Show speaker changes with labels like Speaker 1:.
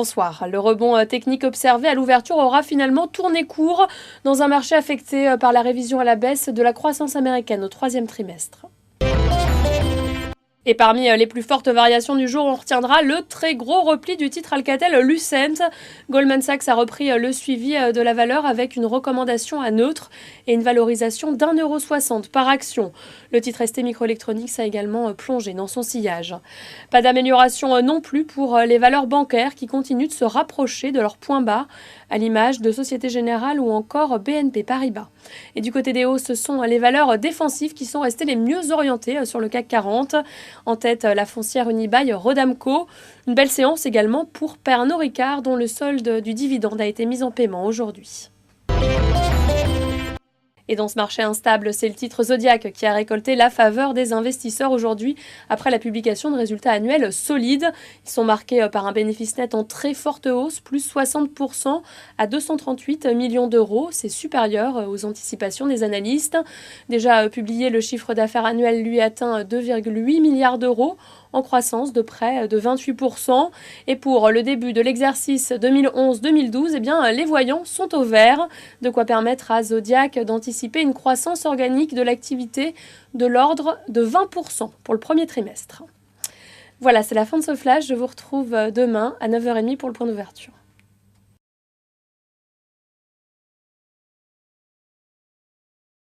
Speaker 1: bonsoir. Le rebond technique observé à l'ouverture aura finalement tourné court dans un marché affecté par la révision à la baisse de la croissance américaine au troisième trimestre. Et parmi les plus fortes variations du jour, on retiendra le très gros repli du titre Alcatel-Lucent. Goldman Sachs a repris le suivi de la valeur avec une recommandation à neutre et une valorisation d'1,60 € par action. Le titre ST Microelectronics a également plongé dans son sillage. Pas d'amélioration non plus pour les valeurs bancaires qui continuent de se rapprocher de leur point bas, à l'image de Société Générale ou encore BNP Paribas. Et du côté des hausses, ce sont les valeurs défensives qui sont restées les mieux orientées sur le CAC 40. En tête, la foncière Unibail Rodamco. Une belle séance également pour Pernod Ricard, dont le solde du dividende a été mis en paiement aujourd'hui. Et dans ce marché instable, c'est le titre Zodiac qui a récolté la faveur des investisseurs aujourd'hui après la publication de résultats annuels solides. Ils sont marqués par un bénéfice net en très forte hausse, plus 60% à 238 millions d'euros. C'est supérieur aux anticipations des analystes. Déjà publié, le chiffre d'affaires annuel lui atteint 2,8 milliards d'euros, en croissance de près de 28%. Et pour le début de l'exercice 2011-2012, les voyants sont au vert, de quoi permettre à Zodiac d'anticiper une croissance organique de l'activité de l'ordre de 20% pour le premier trimestre. Voilà, c'est la fin de ce flash. Je vous retrouve demain à 9h30 pour le point d'ouverture.